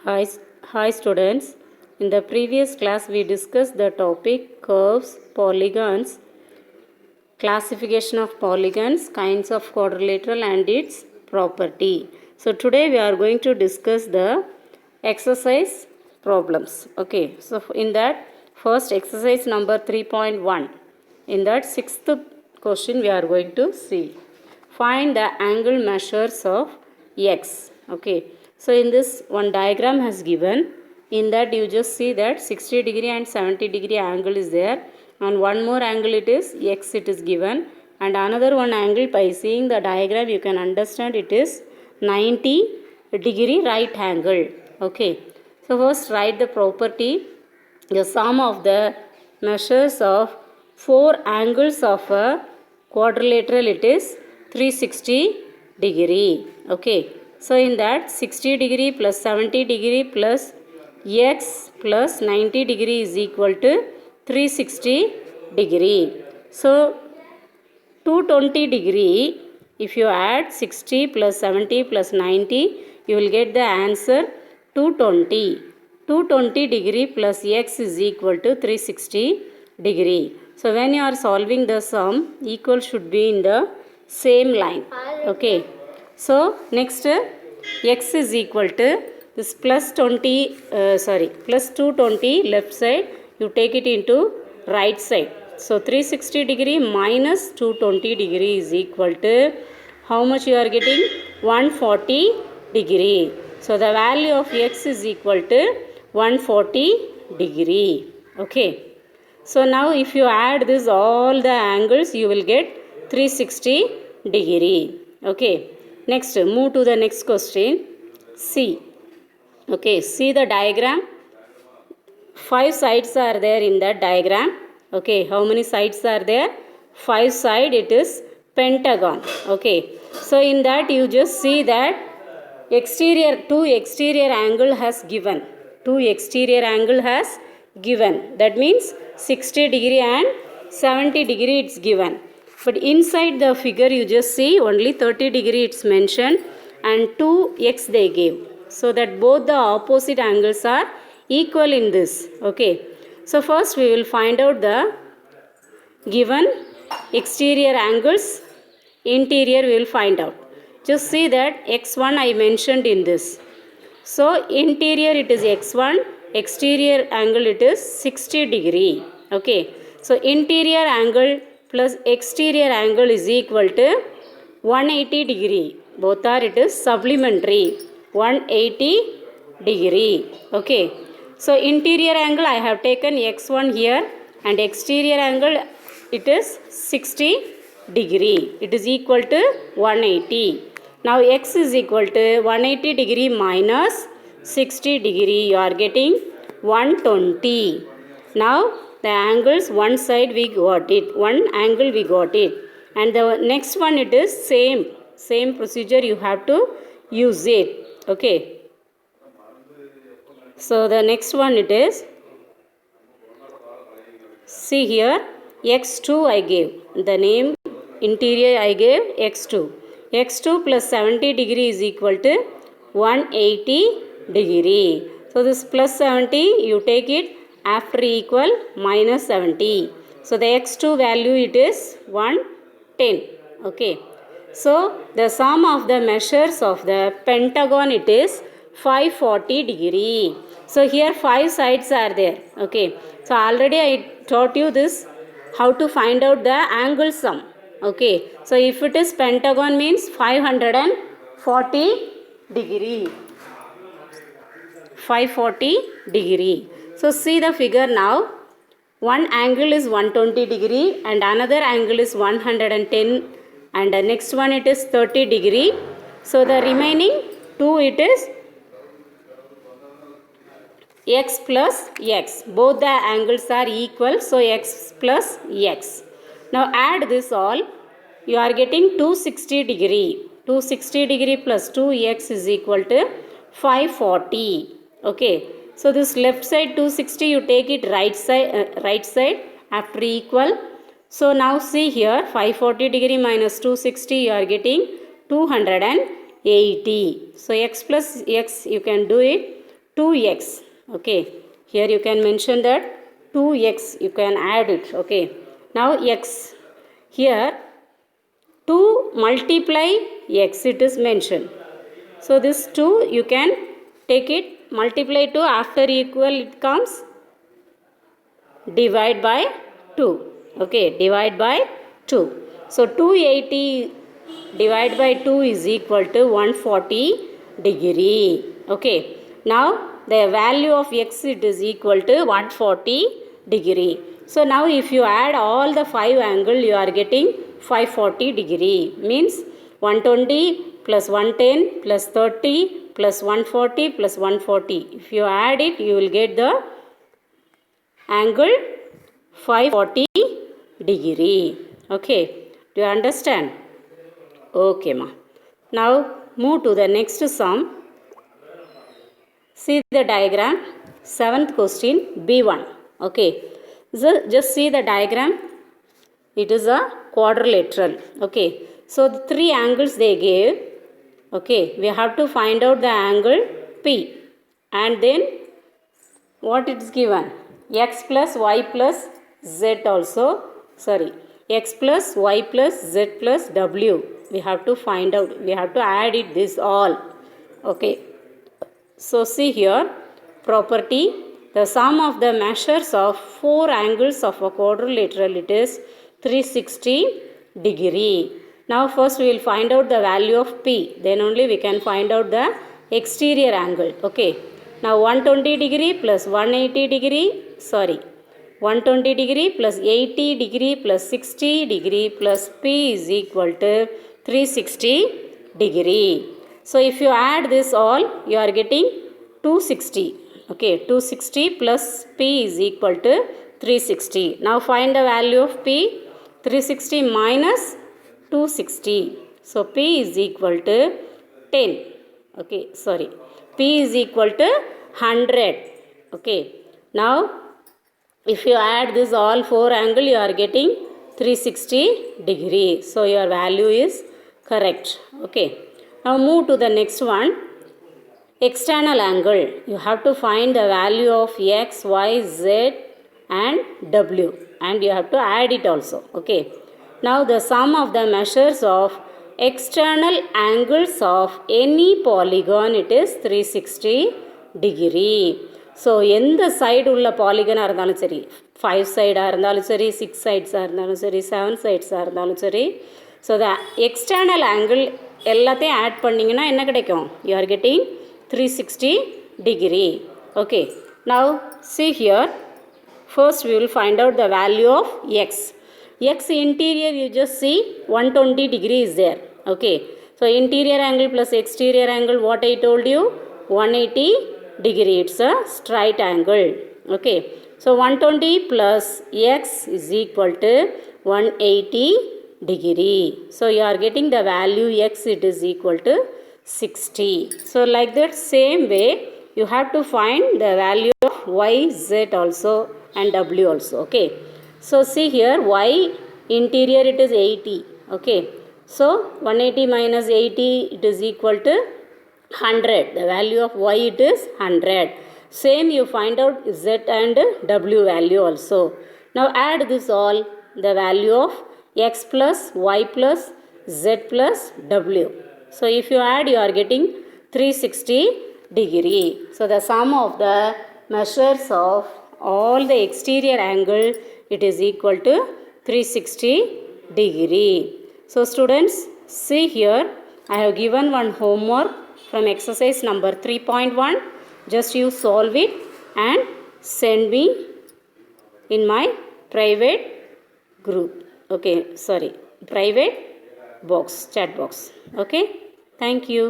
Hi, hi students. In the previous class we discussed the topic curves, polygons, classification of polygons, kinds of quadrilateral and its property. So today we are going to discuss the exercise problems. Okay, so in that first exercise number 3.1, in that sixth question we are going to see. Find the angle measures of x. Okay, so in this one diagram has given, in that you just see that 60 degree and 70 degree angle is there, and one more angle it is x it is given, and another one angle, by seeing the diagram you can understand it is 90 degree right angle. Okay, so first write the property. The sum of the measures of four angles of a quadrilateral it is 360 degree. Okay, so in that 60 degree plus 70 degree plus x plus 90 degree is equal to 360 degree. So 220 degree, if you add 60 plus 70 plus 90, you will get the answer 220. 220 degree plus x is equal to 360 degree. So when you are solving the sum, equal should be in the same line. Okay. So next x is equal to this plus 20, plus 220 left side, you take it into right side. So 360 degree minus 220 degree is equal to how much you are getting? 140 degree. So the value of x is equal to 140 degree. Okay. So now if you add this all the angles, you will get 360 degree. Okay. Next, move to the next question. C. Okay, see the diagram. 5 sides are there in that diagram. Okay, how many sides are there? 5 side, it is pentagon. Okay, so in that you just see that two exterior angle has given. Two exterior angle has given. That means 60 degree and 70 degree it's given. But inside the figure you just see only 30 degree it's mentioned and 2x they gave. So that both the opposite angles are equal in this. Okay. So first we will find out the given exterior angles, interior we will find out. Just see that x1 I mentioned in this. So interior it is x1, exterior angle it is 60 degree. Okay. So interior angle plus exterior angle is equal to 180 degree. Both are it is supplementary. 180 degree. Okay. So interior angle I have taken x1 here and exterior angle it is 60 degree. It is equal to 180. Now x is equal to 180 degree minus 60 degree. You are getting 120. Now the angles one side we got it. One angle we got it. And the next one it is same procedure you have to use it. Okay. So the next one it is, see here, x2 I gave. The name interior I gave x2. x2 plus 70 degree is equal to 180 degree. So this plus 70 you take it after equal minus 70. So the x2 value it is 110. Okay. So the sum of the measures of the pentagon it is 540 degree. So here 5 sides are there. Okay. So already I taught you this, how to find out the angle sum. Okay. So if it is pentagon means 540 degree. 540 degree. So see the figure now. One angle is 120 degree and another angle is 110 and the next one it is 30 degree. So the remaining two it is x plus x. Both the angles are equal, so x plus x. Now add this all. You are getting 260 degree. 260 degree plus 2x is equal to 540. Okay. So this left side 260 you take it right side after equal. So now see here 540 degree minus 260 you are getting 280. So x plus x you can do it. 2x. Okay, here you can mention that 2x, you can add it. Okay, now x, here 2 multiply x it is mentioned. So this 2 you can take it, multiply 2, after equal it comes divide by 2. Okay, divide by 2. So 280 divided by 2 is equal to 140 degree. Okay, now the value of x it is equal to 140 degree. So now if you add all the 5 angle, you are getting 540 degree, means 120 plus 110 plus 30 plus 140 plus 140. If you add it, you will get the angle 540 degree. Okay, do you understand? Okay ma. Now move to the next sum. See the diagram. 7th question, B1. Okay, so just see the diagram. It is a quadrilateral. Okay, so the 3 angles they gave. Okay, we have to find out the angle P, and then what it is given, x plus y plus z also, sorry, x plus y plus z plus w. We have to find out, we have to add it this all. Okay, so see here, property, the sum of the measures of 4 angles of a quadrilateral, it is 360 degree. Now first we will find out the value of P, then only we can find out the exterior angle. Okay, now 120 degree plus 180 degree, sorry, 120 degree plus 80 degree plus 60 degree plus P is equal to 360 degree. So if you add this all, you are getting 260. Okay, 260 plus P is equal to 360. Now find the value of P. 360 minus 260. So P is equal to 10. Okay, sorry. P is equal to 100. Okay, now if you add this all 4 angle, you are getting 360 degree. So your value is correct. Okay, now move to the next one. External angle. You have to find the value of x, y, z and w, and you have to add it also. Okay, now the sum of the measures of external angles of any polygon, it is 360 degree. So எந்த side உள்ள பாலிகனாக இருந்தாலும் சரி, 5 சைடாக இருந்தாலும் சரி, 6 சைட்ஸாக இருந்தாலும் சரி, 7 சைட்ஸாக இருந்தாலும் சரி, ஸோ த எக்ஸ்டர்னல் ஆங்கிள் எல்லாத்தையும் ஆட் பண்ணிங்கன்னா என்ன கிடைக்கும்? You are getting 360 degree. Okay, now see here, first we will find out the value of x. X interior, you just see 120 degree is there. Okay, so interior angle plus exterior angle, what I told you, 180 degree, it's a straight angle. Okay, so 120 plus x is equal to 180 degree. So you are getting the value x, it is equal to 60. So like that same way you have to find the value of y, z also and w also. Okay, so see here, y interior it is 80. Okay, so 180 minus 80, it is equal to 100. The value of y, it is 100. Same you find out z and w value also. Now add this all, the value of x plus y plus z plus w. So if you add, you are getting 360 degree. So the sum of the measures of all the exterior angle, it is equal to 360 degree. So students, see here, I have given one homework from exercise number 3.1. Just you solve it and send me in my private group. Okay, sorry, private box, chat box. Okay, thank you.